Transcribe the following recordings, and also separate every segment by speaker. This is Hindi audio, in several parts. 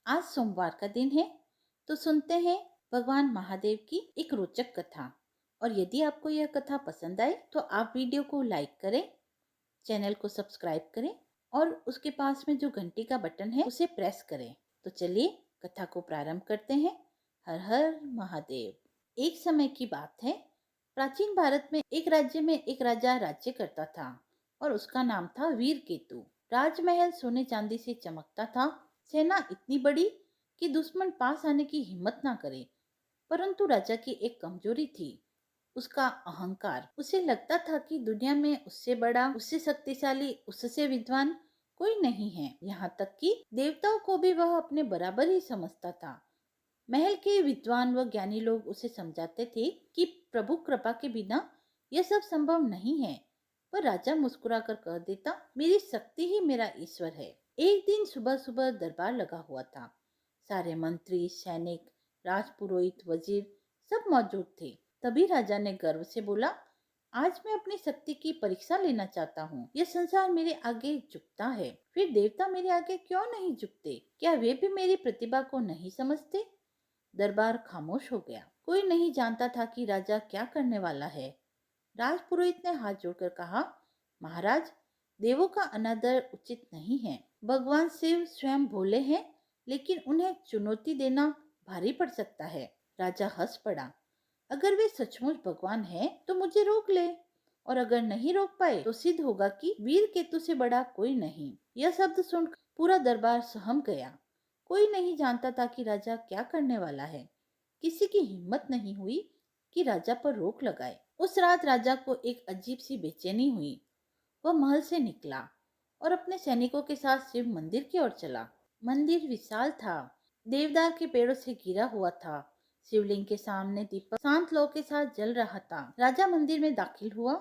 Speaker 1: आज सोमवार का दिन है, तो सुनते हैं भगवान महादेव की एक रोचक कथा। और यदि आपको यह कथा पसंद आए तो आप वीडियो को लाइक करें, चैनल को सब्सक्राइब करें और उसके पास में जो घंटी का बटन है उसे प्रेस करें। तो चलिए कथा को प्रारंभ करते हैं। हर हर महादेव। एक समय की बात है, प्राचीन भारत में एक राज्य में एक राजा राज्य करता था और उसका नाम था वीर केतु। राजमहल सोने चांदी से चमकता था। सेना इतनी बड़ी कि दुश्मन पास आने की हिम्मत ना करे। परंतु राजा की एक कमजोरी थी, उसका अहंकार। उसे लगता था कि दुनिया में उससे बड़ा, उससे शक्तिशाली, उससे विद्वान कोई नहीं है। यहाँ तक कि देवताओं को भी वह अपने बराबर ही समझता था। महल के विद्वान व ज्ञानी लोग उसे समझाते थे कि प्रभु कृपा के बिना यह सब संभव नहीं है। पर राजा मुस्कुराकर कह देता, मेरी शक्ति ही मेरा ईश्वर है। एक दिन सुबह सुबह दरबार लगा हुआ था। सारे मंत्री, सैनिक, राजपुरोहित, वजीर सब मौजूद थे। तभी राजा ने गर्व से बोला, आज मैं अपनी शक्ति की परीक्षा लेना चाहता हूँ। यह संसार मेरे आगे झुकता है, फिर देवता मेरे आगे क्यों नहीं झुकते? क्या वे भी मेरी प्रतिभा को नहीं समझते? दरबार खामोश हो गया। कोई नहीं जानता था कि राजा क्या करने वाला है। राजपुरोहित ने हाथ जोड़कर कहा, महाराज, देवों का अनादर उचित नहीं है। भगवान शिव स्वयं भोले हैं, लेकिन उन्हें चुनौती देना भारी पड़ सकता है। राजा हंस पड़ा। अगर वे सचमुच भगवान हैं, तो मुझे रोक ले, और अगर नहीं रोक पाए तो सिद्ध होगा कि वीर केतु से बड़ा कोई नहीं। यह शब्द सुनकर पूरा दरबार सहम गया। कोई नहीं जानता था कि राजा क्या करने वाला है। किसी की हिम्मत नहीं हुई कि राजा पर रोक लगाए। उस रात राजा को एक अजीब सी बेचैनी हुई। वह महल से निकला और अपने सैनिकों के साथ शिव मंदिर की ओर चला। मंदिर विशाल था, देवदार के पेड़ों से घिरा हुआ था। शिवलिंग के सामने दीपक शांत लौ के साथ जल रहा था। राजा मंदिर में दाखिल हुआ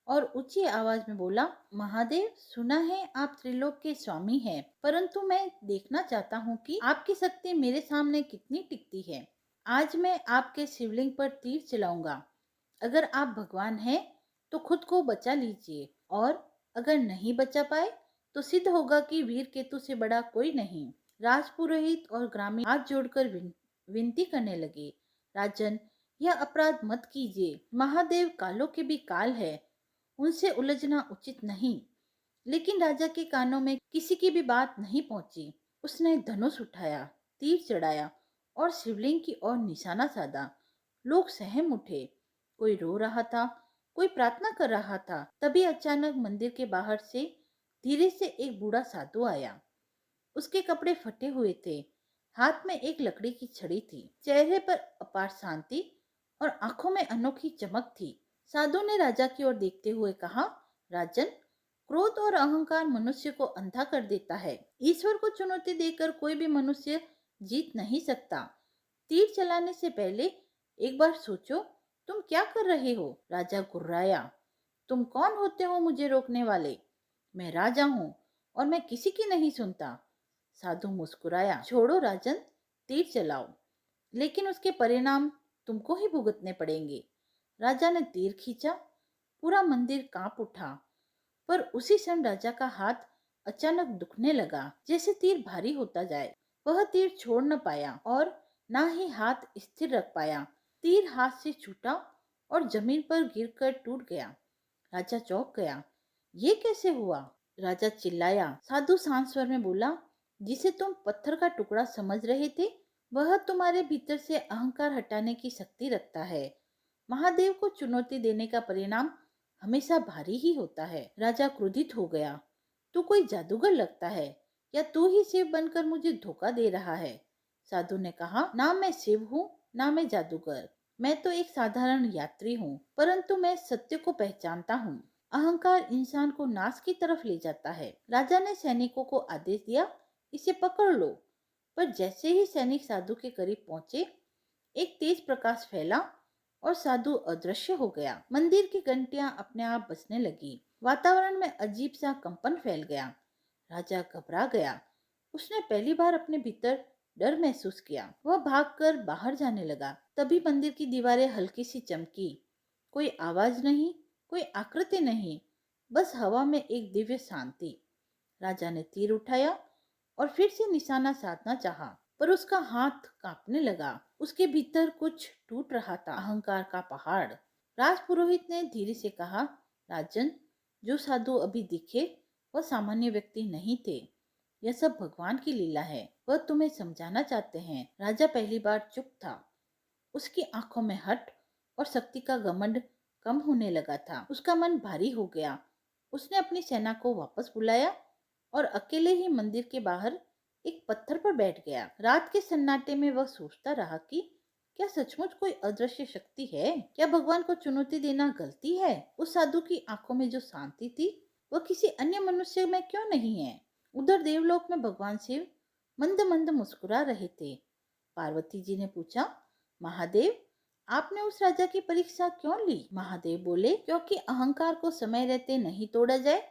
Speaker 1: और ऊंची आवाज में बोला, महादेव, सुना है आप त्रिलोक के स्वामी हैं, परंतु मैं देखना चाहता हूँ कि आपकी शक्ति मेरे सामने कितनी टिकती है। आज मैं आपके शिवलिंग पर तीर चलाऊंगा। अगर आप भगवान हैं तो खुद को बचा लीजिए, और अगर नहीं बचा पाए तो सिद्ध होगा कि वीर केतु से बड़ा कोई नहीं। राजपुरोहित और ग्रामीण हाथ जोड़कर विनती करने लगे, राजन, यह अपराध मत कीजिए। महादेव कालों के भी काल है, उनसे उलझना उचित नहीं। लेकिन राजा के कानों में किसी की भी बात नहीं पहुंची। उसने धनुष उठाया, तीर चढ़ाया और शिवलिंग की ओर निशाना साधा। लोग सहम उठे। कोई रो रहा था, कोई प्रार्थना कर रहा था। तभी अचानक मंदिर के बाहर से धीरे से एक बूढ़ा साधु आया। उसके कपड़े फटे हुए थे, हाथ में एक लकड़ी की छड़ी थी। चेहरे पर अपार शांति और आंखों में अनोखी चमक थी। साधु ने राजा की ओर देखते हुए कहा, राजन, क्रोध और अहंकार मनुष्य को अंधा कर देता है। ईश्वर को चुनौती देकर कोई भी मनुष्य जीत नहीं सकता। तीर चलाने से पहले एक बार सोचो, तुम क्या कर रहे हो? राजा गुर्राया, तुम कौन होते हो मुझे रोकने वाले? मैं राजा हूँ और मैं किसी की नहीं सुनता। साधु मुस्कुराया, छोड़ो राजन, तीर चलाओ, लेकिन उसके परिणाम तुमको ही भुगतने पड़ेंगे। राजा ने तीर खींचा, पूरा मंदिर कांप उठा। पर उसी क्षण राजा का हाथ अचानक दुखने लगा, जैसे तीर भारी होता जाए। वह तीर छोड़ न पाया और ना ही हाथ स्थिर रख पाया। तीर हाथ से छूटा और जमीन पर गिरकर टूट गया। राजा चौंक गया, ये कैसे हुआ? राजा चिल्लाया। साधु शांत स्वर में बोला, जिसे तुम पत्थर का टुकड़ा समझ रहे थे, वह तुम्हारे भीतर से अहंकार हटाने की शक्ति रखता है। महादेव को चुनौती देने का परिणाम हमेशा भारी ही होता है। राजा क्रोधित हो गया, तू कोई जादूगर लगता है, या तू ही शिव बनकर मुझे धोखा दे रहा है? साधु ने कहा, ना मैं शिव हूँ, ना मैं जादूगर। मैं तो एक साधारण यात्री हूँ, परंतु मैं सत्य को पहचानता हूँ। अहंकार इंसान को नाश की तरफ ले जाता है। राजा ने सैनिकों को आदेश दिया, इसे पकड़ लो। पर जैसे ही सैनिक साधु के करीब पहुंचे, एक तेज प्रकाश फैला और साधु अदृश्य हो गया। मंदिर की घंटियां अपने आप बजने लगी। वातावरण में अजीब सा कंपन फैल गया। राजा घबरा गया। उसने पहली बार अपने भीतर डर महसूस किया। वह भागकर बाहर जाने लगा। तभी मंदिर की दीवारें हल्की सी चमकी। कोई आवाज नहीं, कोई आकृति नहीं, बस हवा में एक दिव्य शांति। राजा ने तीर उठाया और फिर से निशाना साधना चाहा, पर उसका हाथ कांपने लगा। उसके भीतर कुछ टूट रहा था, अहंकार का पहाड़। राजपुरोहित ने धीरे से कहा, राजन, जो साधु अभी दिखे वह सामान्य व्यक्ति नहीं थे। यह सब भगवान की लीला है, वह तुम्हें समझाना चाहते हैं। राजा पहली बार चुप था। उसकी आंखों में हट और शक्ति का घमंड कम होने लगा था। उसका मन भारी हो गया। उसने अपनी सेना को वापस बुलाया और अकेले ही मंदिर के बाहर एक पत्थर पर बैठ गया। रात के सन्नाटे में वह सोचता रहा कि क्या सचमुच कोई अदृश्य शक्ति है? क्या भगवान को चुनौती देना गलती है? उस साधु की आंखों में जो शांति थी वह किसी अन्य मनुष्य में क्यों नहीं है? उधर देवलोक में भगवान शिव मंद मंद मुस्कुरा रहे थे। पार्वती जी ने पूछा, महादेव, आपने उस राजा की परीक्षा क्यों ली? महादेव बोले, क्योंकि अहंकार को समय रहते नहीं तोड़ा जाए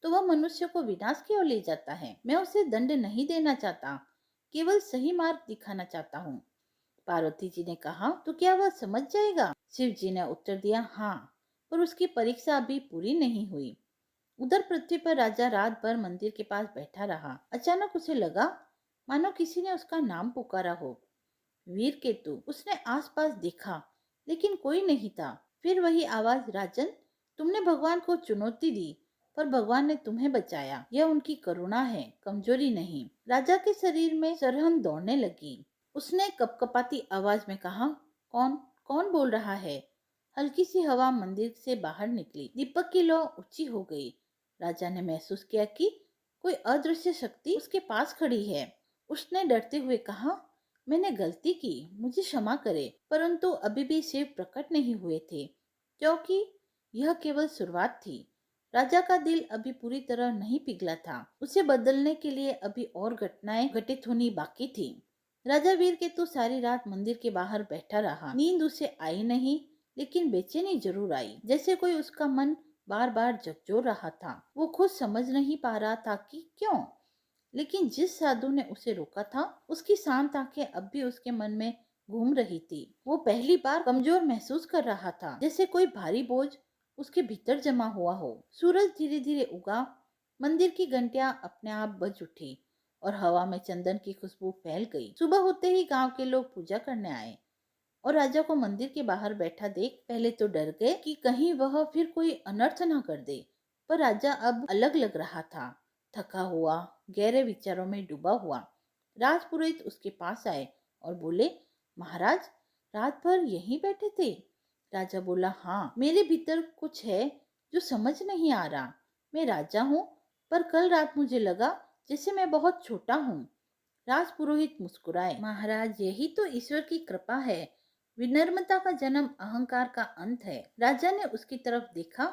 Speaker 1: तो वह मनुष्य को विनाश की ओर ले जाता है। मैं उसे दंड नहीं देना चाहता, केवल सही मार्ग दिखाना चाहता हूँ। पार्वती जी ने कहा, तो क्या वह समझ जाएगा? शिव जी ने उत्तर दिया, हाँ, पर उसकी परीक्षा अभी पूरी नहीं हुई। उधर पृथ्वी पर राजा रात भर मंदिर के पास बैठा रहा। अचानक उसे लगा मानो किसी ने उसका नाम पुकारा हो। वीर केतु। उसने आसपास देखा, लेकिन कोई नहीं था। फिर वही आवाज, राजन, तुमने भगवान को चुनौती दी, पर भगवान ने तुम्हें बचाया। यह उनकी करुणा है, कमजोरी नहीं। राजा के शरीर में सरहन दौड़ने लगी। उसने कपकपाती आवाज में कहा, कौन कौन बोल रहा है? हल्की सी हवा मंदिर से बाहर निकली। दीपक की लौ ऊंची हो गई। राजा ने महसूस किया कि कोई अदृश्य शक्ति उसके पास खड़ी है। उसने डरते हुए कहा, मैंने गलती की, मुझे क्षमा करे। परंतु अभी भी शिव प्रकट नहीं हुए थे, क्योंकि यह केवल शुरुआत थी। राजा का दिल अभी पूरी तरह नहीं पिघला था। उसे बदलने के लिए अभी और घटनाएं घटित होनी बाकी थी। राजा वीर केतु सारी रात मंदिर के बाहर बैठा रहा। नींद उसे आई नहीं, लेकिन बेचैनी जरूर आई, जैसे कोई उसका मन बार बार झकझोर रहा था। वो खुद समझ नहीं पा रहा था कि क्यों, लेकिन जिस साधु ने उसे रोका था उसकी शांत आंखें अब भी उसके मन में घूम रही थी। वो पहली बार कमजोर महसूस कर रहा था, जैसे कोई भारी बोझ उसके भीतर जमा हुआ हो। सूरज धीरे धीरे उगा। मंदिर की घंटियां अपने आप बज उठी और हवा में चंदन की खुशबू फैल गई। सुबह होते ही गांव के लोग पूजा करने आए और राजा को मंदिर के बाहर बैठा देख पहले तो डर गए कि कहीं वह फिर कोई अनर्थ न कर दे। पर राजा अब अलग लग रहा था, थका हुआ, गहरे विचारों में डूबा हुआ। राजपुरोहित उसके पास आए और बोले, महाराज, रात भर यहीं बैठे थे? राजा बोला, हाँ, मेरे भीतर कुछ है जो समझ नहीं आ रहा। मैं राजा हूँ, पर कल रात मुझे लगा जैसे मैं बहुत छोटा हूँ। राजपुरोहित मुस्कुराए, महाराज, यही तो ईश्वर की कृपा है। विनम्रता का जन्म अहंकार का अंत है। राजा ने उसकी तरफ देखा,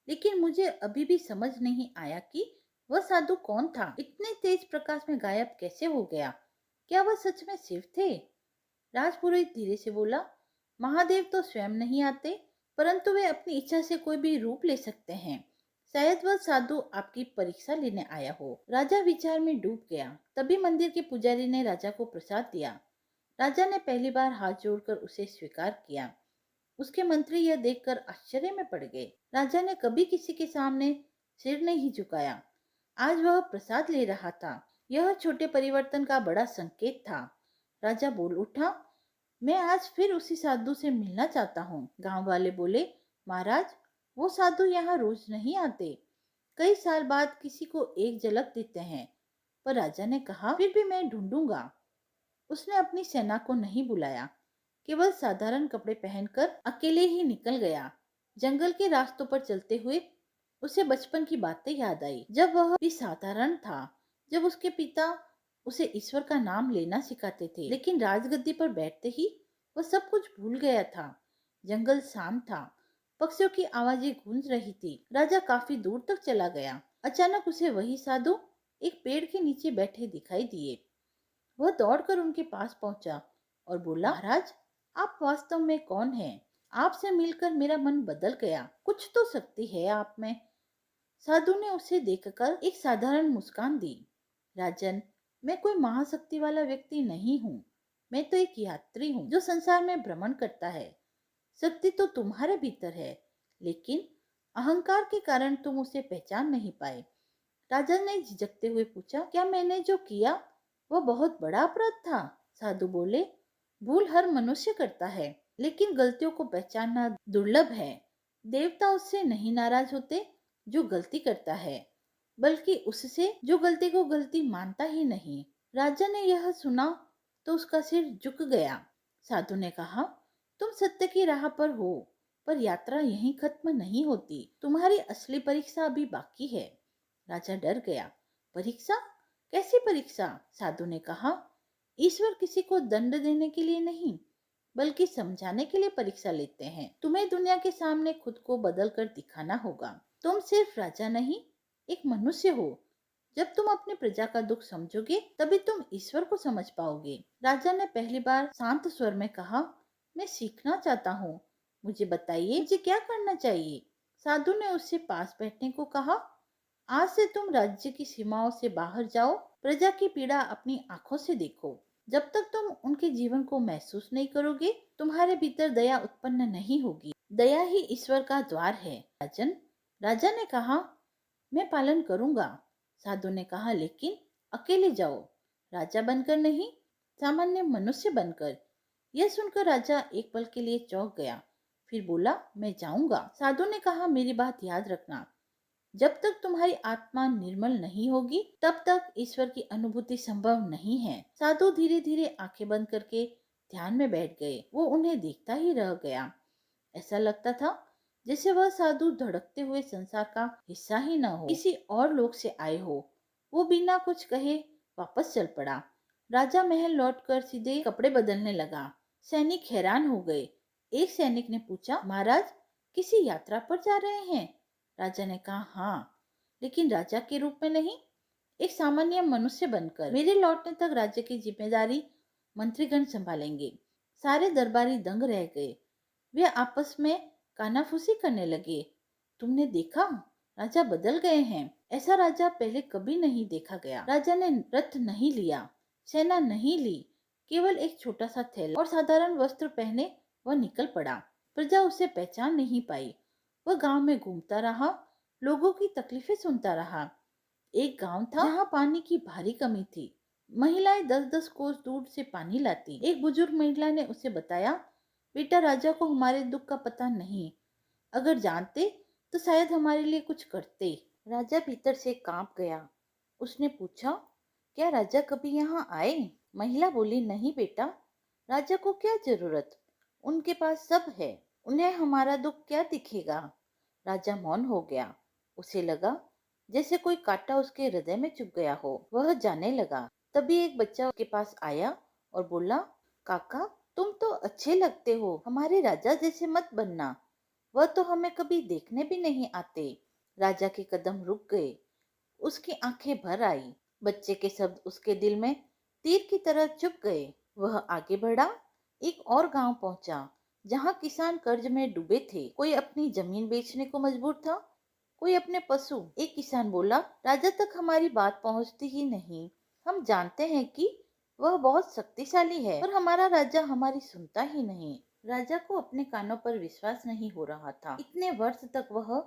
Speaker 1: लेकिन मुझे अभी भी समझ नहीं आया कि वह साधु कौन था? इतने तेज प्रकाश में गायब कैसे हो गया? क्या वह सच में शिव थे? राजपुरोहित धीरे से बोला, महादेव तो स्वयं नहीं आते, परंतु वे अपनी इच्छा से कोई भी रूप ले सकते हैं। शायद वह साधु आपकी परीक्षा लेने आया हो। राजा विचार में डूब गया। तभी मंदिर के पुजारी ने राजा को प्रसाद दिया। राजा ने पहली बार हाथ जोड़कर उसे स्वीकार किया। उसके मंत्री यह देखकर आश्चर्य में पड़ गए। राजा ने कभी किसी के सामने सिर नहीं झुकाया। आज वह प्रसाद ले रहा था। यह छोटे परिवर्तन का बड़ा संकेत था। राजा बोल उठा, मैं आज फिर उसी साधु से मिलना चाहता हूँ। गांव वाले बोले, महाराज, वो साधु यहाँ रोज नहीं आते। कई साल बाद किसी को एक झलक देते हैं। पर राजा ने कहा, फिर भी मैं ढूंढूंगा। उसने अपनी सेना को नहीं बुलाया, केवल साधारण कपड़े पहनकर अकेले ही निकल गया। जंगल के रास्तों पर चलते हुए उसे बचपन की बातें याद आई, जब वह भी साधारण था, जब उसके पिता उसे ईश्वर का नाम लेना सिखाते थे। लेकिन राजगद्दी पर बैठते ही वह सब कुछ भूल गया था। जंगल शांत था, पक्षियों की आवाजें गूंज रही थी। राजा काफी दूर तक चला गया। अचानक उसे वही साधु एक पेड़ के नीचे बैठे दिखाई दिए। वह दौड़कर उनके पास पहुंचा और बोला, महाराज, आप वास्तव में कौन हैं? आपसे मिलकर मेरा मन बदल गया। कुछ तो शक्ति है आप में। साधु ने उसे देखकर एक साधारण मुस्कान दी। राजन, मैं कोई महाशक्ति वाला व्यक्ति नहीं हूँ। मैं तो एक यात्री हूँ जो संसार में भ्रमण करता है। शक्ति तो तुम्हारे भीतर है, लेकिन अहंकार के कारण तुम उसे पहचान नहीं पाए। राजा ने झिझकते हुए पूछा, क्या मैंने जो किया वह बहुत बड़ा अपराध था। साधु बोले, भूल हर मनुष्य करता है, लेकिन गलतियों को पहचानना दुर्लभ है। देवता उससे नहीं नाराज होते जो गलती करता है, बल्कि उससे जो गलती को गलती मानता ही नहीं। राजा ने यह सुना तो उसका सिर झुक गया। साधु ने कहा, तुम सत्य की राह पर हो, पर यात्रा यहीं खत्म नहीं होती। तुम्हारी असली परीक्षा अभी बाकी है। राजा डर गया। परीक्षा? कैसी परीक्षा? साधु ने कहा, ईश्वर किसी को दंड देने के लिए नहीं, बल्कि समझाने के लिए परीक्षा लेते हैं। तुम्हें दुनिया के सामने खुद को बदल कर दिखाना होगा। तुम सिर्फ राजा नहीं, एक मनुष्य हो। जब तुम अपनी प्रजा का दुख समझोगे, तभी तुम ईश्वर को समझ पाओगे। राजा ने पहली बार शांत स्वर में कहा, मैं सीखना चाहता हूँ, मुझे बताइए मुझे क्या करना चाहिए। साधु ने उससे पास बैठने को कहा। आज से तुम राज्य की सीमाओं से बाहर जाओ, प्रजा की पीड़ा अपनी आंखों से देखो। जब तक तुम उनके जीवन को महसूस नहीं करोगे, तुम्हारे भीतर दया उत्पन्न नहीं होगी। दया ही ईश्वर का द्वार है। राजन, राजा ने कहा, मैं पालन करूंगा। साधु ने कहा, लेकिन अकेले जाओ, राजा बनकर नहीं, सामान्य मनुष्य बनकर। यह सुनकर राजा एक पल के लिए चौंक गया, फिर बोला, मैं जाऊंगा। साधु ने कहा, मेरी बात याद रखना, जब तक तुम्हारी आत्मा निर्मल नहीं होगी, तब तक ईश्वर की अनुभूति संभव नहीं है। साधु धीरे धीरे आंखें बंद करके ध्यान में बैठ गए। वो उन्हें देखता ही रह गया। ऐसा लगता था जैसे वह साधु धड़कते हुए संसार का हिस्सा ही न हो, किसी और लोक से आए हो। वो बिना कुछ कहे वापस चल पड़ा। राजा महल लौटकर सीधे कपड़े बदलने लगा। सैनिक हैरान हो गए। एक सैनिक ने पूछा, महाराज किसी यात्रा पर जा रहे हैं? राजा ने कहा, हाँ, लेकिन राजा के रूप में नहीं, एक सामान्य मनुष्य बनकर। मेरे लौटने तक राज्य की जिम्मेदारी मंत्रीगण संभालेंगे। सारे दरबारी दंग रह गए। वे आपस में कानाफूसी करने लगे। तुमने देखा, राजा बदल गए हैं। ऐसा राजा पहले कभी नहीं देखा गया। राजा ने रथ नहीं लिया, सेना नहीं ली, केवल एक छोटा सा थैला और साधारण वस्त्र पहने वह निकल पड़ा। प्रजा उसे पहचान नहीं पाई। वह गांव में घूमता रहा, लोगों की तकलीफें सुनता रहा। एक गांव था जहाँ पानी की भारी कमी थी। महिलाएं 10-10 कोस दूर से पानी लाती। एक बुजुर्ग महिला ने उसे बताया, बेटा, राजा को हमारे दुख का पता नहीं, अगर जानते तो शायद हमारे लिए कुछ करते। राजा भीतर से कांप गया। उसने पूछा, क्या राजा कभी यहाँ आए? महिला बोली, नहीं बेटा, राजा को क्या जरूरत, उनके पास सब है, उन्हें हमारा दुख क्या दिखेगा। राजा मौन हो गया। उसे लगा जैसे कोई कांटा उसके हृदय में चुभ गया हो। वह जाने लगा। तभी एक बच्चा उसके पास आया और बोला, काका, तुम तो अच्छे लगते हो, हमारे राजा जैसे मत बनना, वह तो हमें कभी देखने भी नहीं आते। राजा के कदम रुक गए। उसकी आंखें भर आई। बच्चे के शब्द उसके दिल में तीर की तरह चुभ गए। वह आगे बढ़ा, एक और गांव पहुंचा जहां किसान कर्ज में डूबे थे। कोई अपनी जमीन बेचने को मजबूर था, कोई अपने पशु। एक किसान बोला, राजा तक हमारी बात पहुंचती ही नहीं। हम जानते हैं कि वह बहुत शक्तिशाली है, पर हमारा राजा हमारी सुनता ही नहीं। राजा को अपने कानों पर विश्वास नहीं हो रहा था। इतने वर्ष तक वह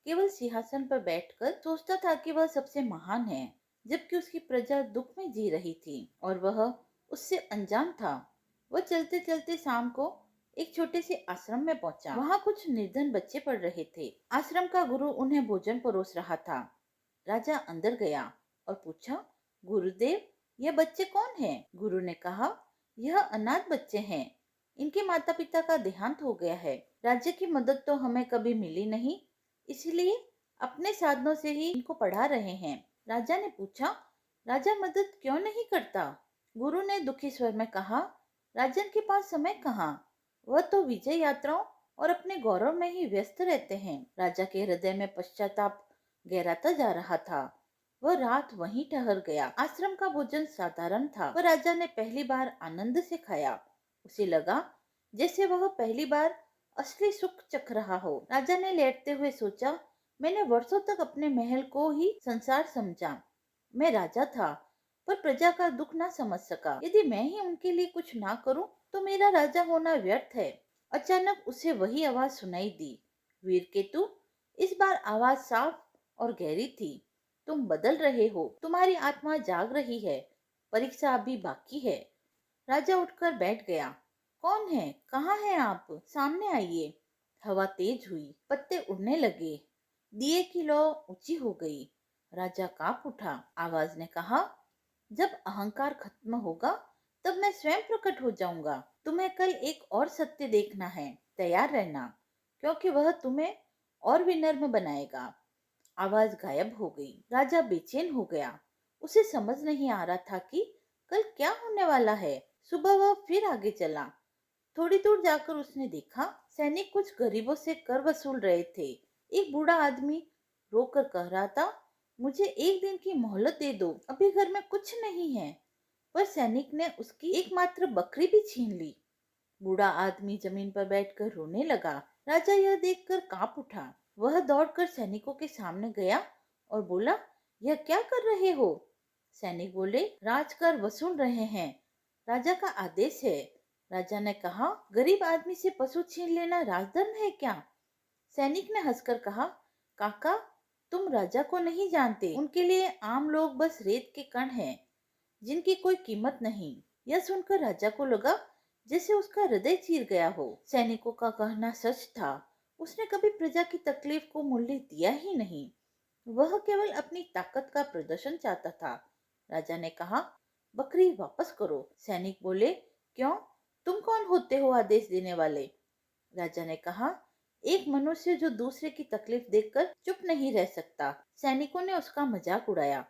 Speaker 1: केवल सिंहासन पर बैठकर सोचता था कि वह सबसे महान है, जबकि उसकी प्रजा दुख में जी रही थी और वह उससे अनजान था। वह चलते चलते शाम को एक छोटे से आश्रम में पहुंचा। वहाँ कुछ निर्धन बच्चे पढ़ रहे थे। आश्रम का गुरु उन्हें भोजन परोस रहा था। राजा अंदर गया और पूछा, गुरुदेव, यह बच्चे कौन हैं? गुरु ने कहा, यह अनाथ बच्चे हैं, इनके माता पिता का देहांत हो गया है। राज्य की मदद तो हमें कभी मिली नहीं, इसलिए अपने साधनों से ही इनको पढ़ा रहे हैं। राजा ने पूछा, राजा मदद क्यों नहीं करता? गुरु ने दुखी स्वर में कहा, राजन के पास समय कहाँ, वह तो विजय यात्राओं और अपने गौरव में ही व्यस्त रहते हैं। राजा के हृदय में पश्चाताप गहराता जा रहा था। वह रात वहीं ठहर गया। आश्रम का भोजन साधारण था, पर राजा ने पहली बार आनंद से खाया। उसे लगा जैसे वह पहली बार असली सुख चख रहा हो। राजा ने लेटते हुए सोचा, मैंने वर्षों तक अपने महल को ही संसार समझा। मैं राजा था, पर प्रजा का दुख ना समझ सका। यदि मैं ही उनके लिए कुछ ना करूं, तो मेरा राजा होना व्यर्थ है। अचानक उसे वही आवाज सुनाई दी, वीर केतु। इस बार आवाज साफ और गहरी थी। तुम बदल रहे हो, तुम्हारी आत्मा जाग रही है, परीक्षा अभी बाकी है। राजा उठकर बैठ गया। कौन है? कहाँ हैं आप? सामने आइए। हवा तेज हुई, पत्ते उड़ने लगे, दिए की लौ ऊंची हो गई। राजा कांप उठा। आवाज ने कहा, जब अहंकार खत्म होगा तब मैं स्वयं प्रकट हो जाऊंगा। तुम्हें कल एक और सत्य देखना है, तैयार रहना, क्योंकि वह तुम्हें और विनम्र बनाएगा। आवाज गायब हो गई। राजा बेचैन हो गया। उसे समझ नहीं आ रहा था कि कल क्या होने वाला है। सुबह वह फिर आगे चला। थोड़ी दूर जाकर उसने देखा, सैनिक कुछ गरीबों से कर वसूल रहे थे। एक बूढ़ा आदमी रोकर कह रहा था, मुझे एक दिन की मोहलत दे दो, अभी घर में कुछ नहीं है। पर सैनिक ने उसकी एकमात्र बकरी भी छीन ली। बूढ़ा आदमी जमीन पर बैठकर रोने लगा। राजा यह देखकर कांप उठा। वह दौड़कर सैनिकों के सामने गया और बोला, यह क्या कर रहे हो? सैनिक बोले, राजकर वसूल रहे हैं, राजा का आदेश है। राजा ने कहा, गरीब आदमी से पशु छीन लेना राजधर्म है क्या? सैनिक ने हंसकर कहा, काका, तुम राजा को नहीं जानते, उनके लिए आम लोग बस रेत के कण हैं, जिनकी कोई कीमत नहीं। यह सुनकर राजा को लगा जैसे उसका हृदय चीर गया हो। सैनिकों का कहना सच था। उसने कभी प्रजा की तकलीफ को मूल्य दिया ही नहीं। वह केवल अपनी ताकत का प्रदर्शन चाहता था। राजा ने कहा, बकरी वापस करो। सैनिक बोले, क्यों? तुम कौन होते हो आदेश देने वाले? राजा ने कहा, एक मनुष्य जो दूसरे की तकलीफ देखकर चुप नहीं रह सकता। सैनिकों ने उसका मजाक उड़ाया।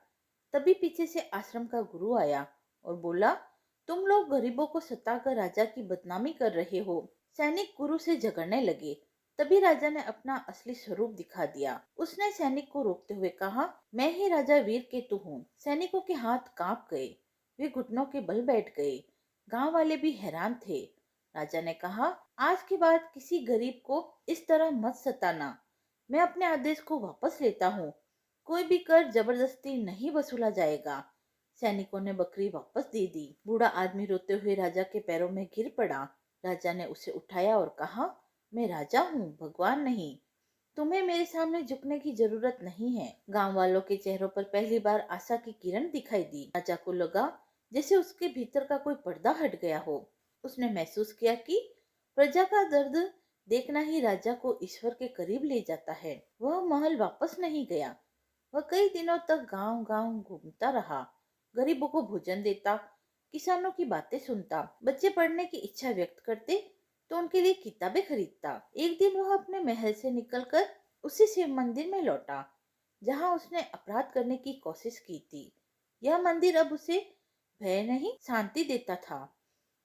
Speaker 1: तभी पीछे से आश्रम का गुरु आया और बोला, तुम लोग गरीबों को सताकर राजा की बदनामी कर रहे हो। सैनिक गुरु से झगड़ने लगे। तभी राजा ने अपना असली स्वरूप दिखा दिया। उसने सैनिक को रोकते हुए कहा, मैं ही राजा वीर केतु हूँ। सैनिकों के हाथ कांप गए। वे घुटनों के बल बैठ गए। गांव वाले भी हैरान थे। राजा ने कहा, आज के बाद किसी गरीब को इस तरह मत सताना। मैं अपने आदेश को वापस लेता हूँ। कोई भी कर जबरदस्ती नहीं वसूला जाएगा। सैनिकों ने बकरी वापस दे दी। बूढ़ा आदमी रोते हुए राजा के पैरों में गिर पड़ा। राजा ने उसे उठाया और कहा, मैं राजा हूँ, भगवान नहीं। तुम्हें मेरे सामने झुकने की जरूरत नहीं है। गांव वालों के चेहरों पर पहली बार आशा की किरण दिखाई दी। राजा को लगा जैसे उसके भीतर का कोई पर्दा हट गया हो। उसने महसूस किया कि प्रजा का दर्द देखना ही राजा को ईश्वर के करीब ले जाता है। वह महल वापस नहीं गया। वह कई दिनों तक गांव-गांव घूमता रहा, गरीबों को भोजन देता, किसानों की बातें सुनता। बच्चे पढ़ने की इच्छा व्यक्त करते तो उनके लिए किताबें खरीदता। एक दिन वह अपने महल से निकलकर उसी शिव मंदिर में लौटा जहां उसने अपराध करने की कोशिश की थी। यह मंदिर अब उसे भय नहीं, शांति देता था।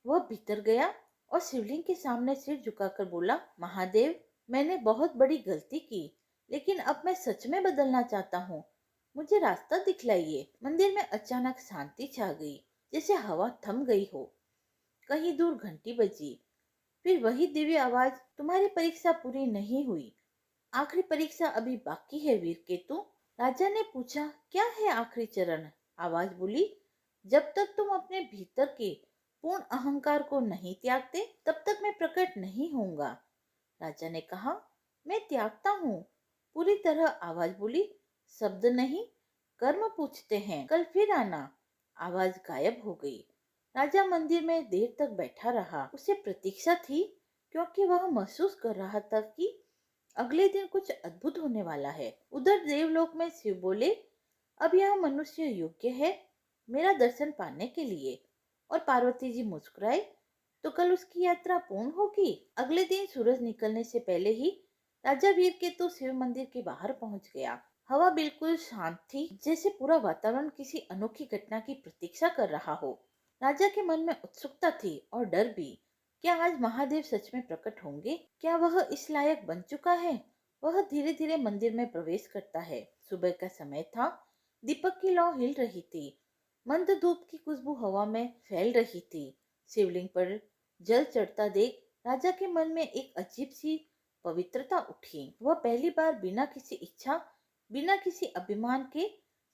Speaker 1: वह भीतर गया और शिवलिंग के सामने सिर झुकाकर बोला, महादेव, मैंने बहुत बड़ी गलती की, लेकिन अब मैं सच में बदलना चाहता हूँ। मुझे रास्ता दिखलाइए। मंदिर में अचानक शांति छा गई, जैसे हवा थम गई हो। कहीं दूर घंटी बजी। फिर वही दिव्य आवाज, तुम्हारी परीक्षा पूरी नहीं हुई, आखिरी परीक्षा अभी बाकी है वीर केतु। राजा ने पूछा, क्या है आखिरी चरण? आवाज बोली, जब तक तुम अपने भीतर के पूर्ण अहंकार को नहीं त्यागते तब तक मैं प्रकट नहीं होऊंगा। राजा ने कहा, मैं त्यागता हूँ पूरी तरह। आवाज बोली, शब्द नहीं, कर्म पूछते हैं, कल फिर आना। आवाज गायब हो गई। राजा मंदिर में देर तक बैठा रहा। उसे प्रतीक्षा थी, क्योंकि वह महसूस कर रहा था कि अगले दिन कुछ अद्भुत होने वाला है। उधर देवलोक में शिव बोले, अब यह मनुष्य योग्य है मेरा दर्शन पाने के लिए। और पार्वती जी मुस्कुराई, तो कल उसकी यात्रा पूर्ण होगी। अगले दिन सूरज निकलने से पहले ही राजा वीर के तो शिव मंदिर के बाहर पहुंच गया। हवा बिल्कुल शांत थी, जैसे पूरा वातावरण किसी अनोखी घटना की प्रतीक्षा कर रहा हो। राजा के मन में उत्सुकता थी और डर भी। क्या आज महादेव सच में प्रकट होंगे? क्या वह इस लायक बन चुका है? वह धीरे धीरे मंदिर में प्रवेश करता है। सुबह का समय था। दीपक की लौ हिल रही थी। मंद धूप की खुशबू हवा में फैल रही थी। शिवलिंग पर जल चढ़ता देख राजा के मन में एक अजीब सी पवित्रता उठी। वह पहली बार बिना किसी इच्छा, बिना किसी अभिमान के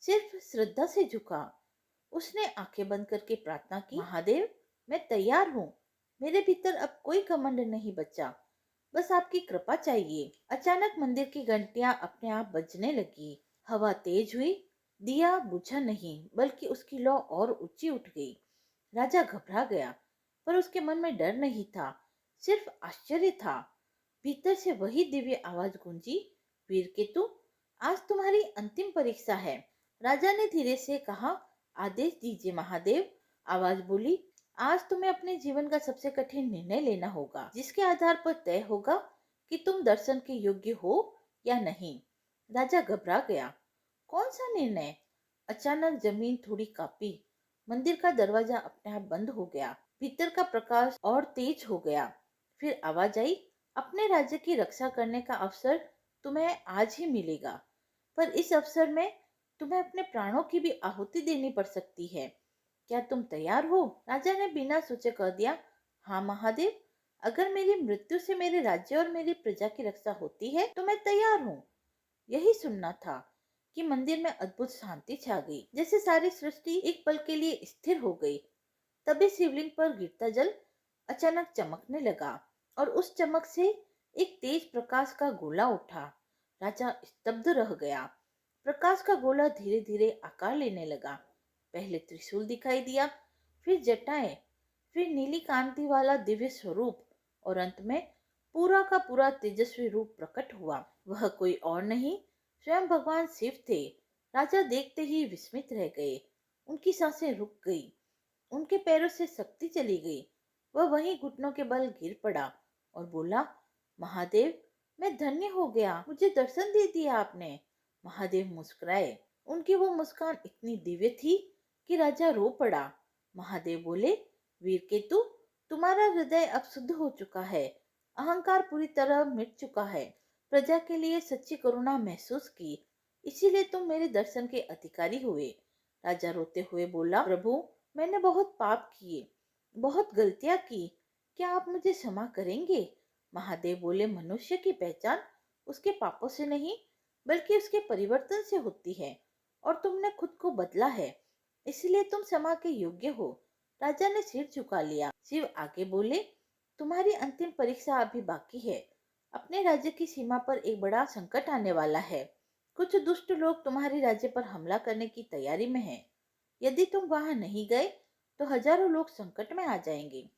Speaker 1: सिर्फ श्रद्धा से झुका। उसने आंखें बंद करके प्रार्थना की, महादेव, मैं तैयार हूँ। मेरे भीतर अब कोई घमंड नहीं बचा, बस आपकी कृपा चाहिए। अचानक मंदिर की घंटियां अपने आप बजने लगी। हवा तेज हुई। दिया बुझा नहीं, बल्कि उसकी लौ और ऊंची उठ गई। राजा घबरा गया, पर उसके मन में डर नहीं था, सिर्फ आश्चर्य था। भीतर से वही दिव्य आवाज गूंजी, वीरकेतु, आज तुम्हारी अंतिम परीक्षा है। राजा ने धीरे से कहा, आदेश दीजिए महादेव। आवाज बोली, आज तुम्हें अपने जीवन का सबसे कठिन निर्णय लेना होगा, जिसके आधार पर तय होगा कि तुम दर्शन के योग्य हो या नहीं। राजा घबरा गया। कौन सा निर्णय? अचानक जमीन थोड़ी कांपी, मंदिर का दरवाजा अपने आप बंद हो गया, भीतर का प्रकाश और तेज हो गया। फिर आवाज आई, अपने राज्य की रक्षा करने का अवसर तुम्हें आज ही मिलेगा, पर इस अवसर में तुम्हें अपने प्राणों की भी आहुति देनी पड़ सकती है। क्या तुम तैयार हो? राजा ने बिना सोचे कह दिया, हाँ महादेव, अगर मेरी मृत्यु से मेरे राज्य और मेरी प्रजा की रक्षा होती है तो मैं तैयार हूँ। यही सुनना था कि मंदिर में अद्भुत शांति छा गई, जैसे सारी सृष्टि एक पल के लिए स्थिर हो गई। तभी शिवलिंग पर गिरता जल अचानक चमकने लगा और उस चमक से एक तेज प्रकाश का गोला उठा। राजा स्तब्ध रह गया। प्रकाश का गोला धीरे धीरे आकार लेने लगा। पहले त्रिशूल दिखाई दिया, फिर जटाएं, फिर नीली कांति वाला दिव्य स्वरूप और अंत में पूरा का पूरा तेजस्वी रूप प्रकट हुआ। वह कोई और नहीं, स्वयं भगवान शिव थे। राजा देखते ही विस्मित रह गए। उनकी सांसें रुक गई, उनके पैरों से शक्ति चली गई। वह वहीं घुटनों के बल गिर पड़ा और बोला, महादेव, मैं धन्य हो गया, मुझे दर्शन दे दिया आपने। महादेव मुस्कुराए। उनकी वो मुस्कान इतनी दिव्य थी कि राजा रो पड़ा। महादेव बोले, वीरकेतु, तुम्हारा हृदय अब शुद्ध हो चुका है, अहंकार पूरी तरह मिट चुका है, प्रजा के लिए सच्ची करुणा महसूस की, इसीलिए तुम मेरे दर्शन के अधिकारी हुए। राजा रोते हुए बोला, प्रभु, मैंने बहुत पाप किए, बहुत गलतियां की, क्या आप मुझे क्षमा करेंगे? महादेव बोले, मनुष्य की पहचान उसके पापों से नहीं, बल्कि उसके परिवर्तन से होती है, और तुमने खुद को बदला है, इसलिए तुम क्षमा के योग्य हो। राजा ने सिर झुका लिया। शिव आगे बोले, तुम्हारी अंतिम परीक्षा अभी बाकी है। अपने राज्य की सीमा पर एक बड़ा संकट आने वाला है। कुछ दुष्ट लोग तुम्हारे राज्य पर हमला करने की तैयारी में हैं। यदि तुम वहां नहीं गए तो हजारों लोग संकट में आ जाएंगे।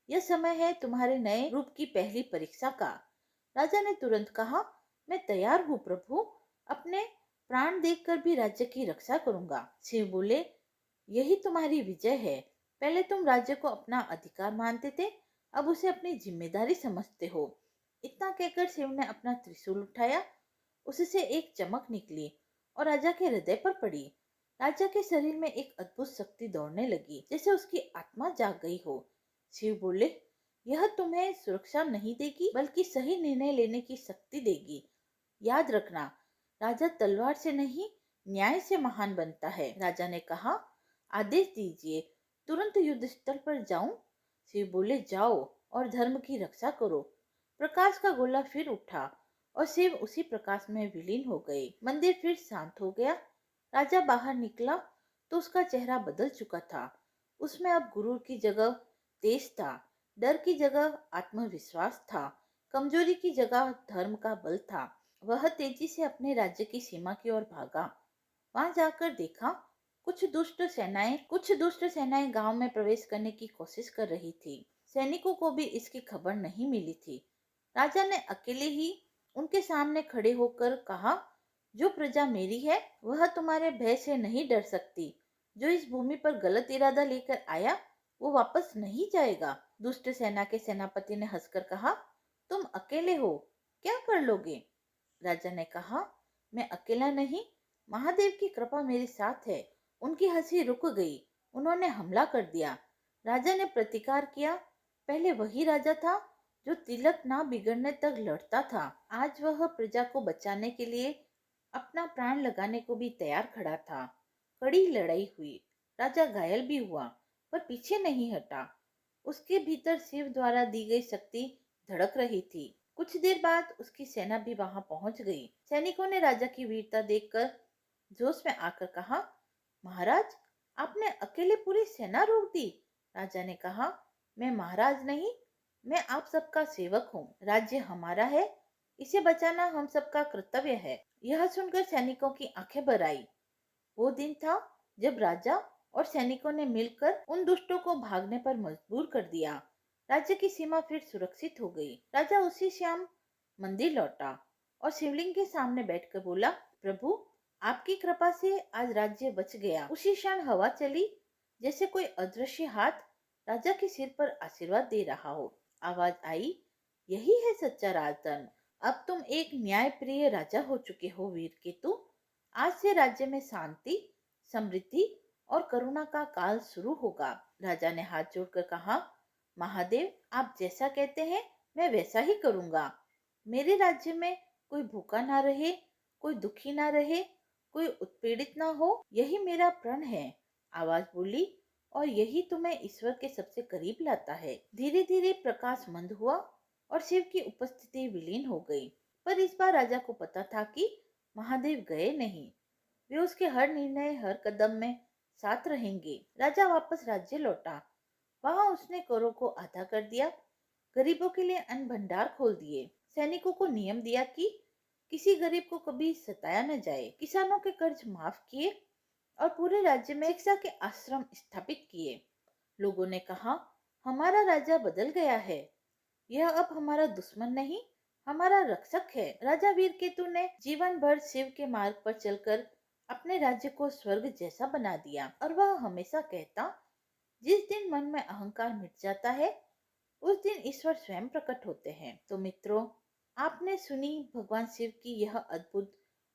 Speaker 1: यह समय है तुम्हारे नए रूप की पहली परीक्षा का। राजा ने तुरंत कहा, मैं तैयार हूँ प्रभु, अपने प्राण देकर भी राज्य की रक्षा करूंगा। शिव बोले, यही तुम्हारी विजय है। पहले तुम राज्य को अपना अधिकार मानते थे, अब उसे अपनी जिम्मेदारी समझते हो। इतना कहकर शिव ने अपना त्रिशूल उठाया। उससे एक चमक निकली और राजा के हृदय पर पड़ी। राजा के शरीर में एक अद्भुत शक्ति दौड़ने लगी, जैसे उसकी आत्मा जाग गई हो। शिव बोले, यह तुम्हें सुरक्षा नहीं देगी, बल्कि सही निर्णय लेने की शक्ति देगी। याद रखना, राजा तलवार से नहीं, न्याय से महान बनता है। राजा ने कहा, आदेश दीजिए, तुरंत युद्ध स्थल पर जाऊं? शिव बोले, जाओ और धर्म की रक्षा करो। प्रकाश का गोला फिर उठा और शिव उसी प्रकाश में विलीन हो गए। मंदिर फिर शांत हो गया। राजा बाहर निकला तो उसका चेहरा बदल चुका था। उसमें अब गुरूर की जगह तेज था, डर की जगह आत्मविश्वास था, कमजोरी की जगह धर्म का बल था। वह तेजी से अपने राज्य की सीमा की ओर भागा। वहां जाकर देखा, कुछ दुष्ट सेनाएं गांव में प्रवेश करने की कोशिश कर रही थी। सैनिकों को भी इसकी खबर नहीं मिली थी। राजा ने अकेले ही उनके सामने खड़े होकर कहा, जो प्रजा मेरी है वह तुम्हारे भय से नहीं डर सकती। जो इस भूमि पर गलत इरादा लेकर आया वो वापस नहीं जाएगा। दुष्ट सेना के सेनापति ने हंसकर कहा, तुम अकेले हो, क्या कर लोगे? राजा ने कहा, मैं अकेला नहीं, महादेव की कृपा मेरे साथ है। उनकी हंसी रुक गई। उन्होंने हमला कर दिया। राजा ने प्रतिकार किया। पहले वही राजा था जो तिलक ना बिगड़ने तक लड़ता था। आज वह प्रजा को बचाने के लिए अपना प्राण लगाने को भी तैयार खड़ा था। कड़ी लड़ाई हुई। राजा घायल भी हुआ, पर पीछे नहीं हटा। उसके भीतर शिव द्वारा दी गई शक्ति धड़क रही थी। कुछ देर बाद उसकी सेना भी वहां पहुंच गई। सैनिकों ने राजा की वीरता देखकर जोश में आकर कहा, महाराज, आपने अकेले पूरी सेना रोक दी। राजा ने कहा, मैं महाराज नहीं, मैं आप सबका सेवक हूँ। राज्य हमारा है, इसे बचाना हम सबका कर्तव्य है। यह सुनकर सैनिकों की आंखें भर आई। वो दिन था जब राजा और सैनिकों ने मिलकर उन दुष्टों को भागने पर मजबूर कर दिया। राज्य की सीमा फिर सुरक्षित हो गई। राजा उसी शाम मंदिर लौटा और शिवलिंग के सामने बैठकर बोला, प्रभु, आपकी कृपा से आज राज्य बच गया। उसी क्षण हवा चली, जैसे कोई अदृश्य हाथ राजा के सिर पर आशीर्वाद दे रहा हो। आवाज आई, यही है सच्चा राजधर्म। अब तुम एक न्यायप्रिय राजा हो चुके हो वीर केतु। आज से राज्य में शांति, समृद्धि और करुणा का काल शुरू होगा। राजा ने हाथ जोड़कर कहा, महादेव, आप जैसा कहते हैं मैं वैसा ही करूंगा। मेरे राज्य में कोई भूखा ना रहे, कोई दुखी ना रहे, कोई उत्पीड़ित ना हो, यही मेरा प्रण है। आवाज बोली, और यही तुम्हें ईश्वर के सबसे करीब लाता है। धीरे धीरे प्रकाश मंद हुआ और शिव की उपस्थिति विलीन हो गई। पर इस बार राजा को पता था कि महादेव गए नहीं, वे उसके हर निर्णय, हर कदम में साथ रहेंगे। राजा वापस राज्य लौटा। वहां उसने करों को आधा कर दिया, गरीबों के लिए अन्न भंडार खोल दिए, सैनिकों को नियम दिया कि किसी गरीब को कभी सताया न जाए, किसानों के कर्ज माफ किए और पूरे राज्य में शिक्षा के आश्रम स्थापित किए। लोगों ने कहा, हमारा राजा बदल गया है, यह अब हमारा दुश्मन नहीं, हमारा रक्षक है। राजा वीर केतु ने जीवन भर शिव के मार्ग पर चलकर अपने राज्य को स्वर्ग जैसा बना दिया और वह हमेशा कहता, जिस दिन मन में अहंकार मिट जाता है उस दिन ईश्वर स्वयं प्रकट होते हैं। तो मित्रों, आपने सुनी भगवान शिव की यह अद्भुत,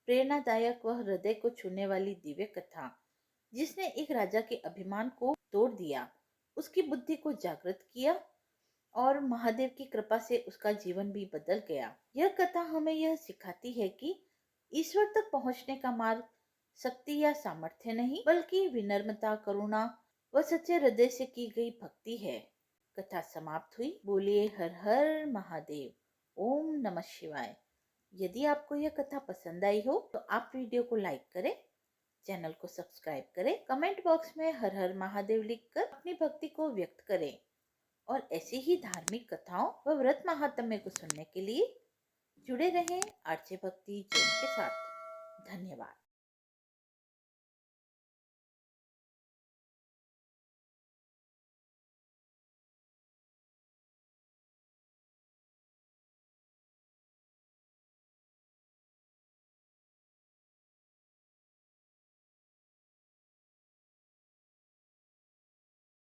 Speaker 1: प्रेरणादायक व हृदय को छूने वाली दिव्य कथा, जिसने एक राजा के अभिमान को तोड़ दिया, उसकी बुद्धि को जागृत किया और महादेव की कृपा से उसका जीवन भी बदल गया। यह कथा हमें यह सिखाती है कि ईश्वर तक पहुंचने का मार्ग शक्ति या सामर्थ्य नहीं, बल्कि विनम्रता, करुणा व सच्चे हृदय से की गई भक्ति है। कथा समाप्त हुई। बोलिए हर हर महादेव। ओम नमः शिवाय। यदि आपको यह कथा पसंद आई हो तो आप वीडियो को लाइक करें, चैनल को सब्सक्राइब करें, कमेंट बॉक्स में हर हर महादेव लिखकर अपनी भक्ति को व्यक्त करें और ऐसी ही धार्मिक कथाओं व व्रत महात्म्य को सुनने के लिए जुड़े रहें आरजे भक्ति जोन के साथ। धन्यवाद।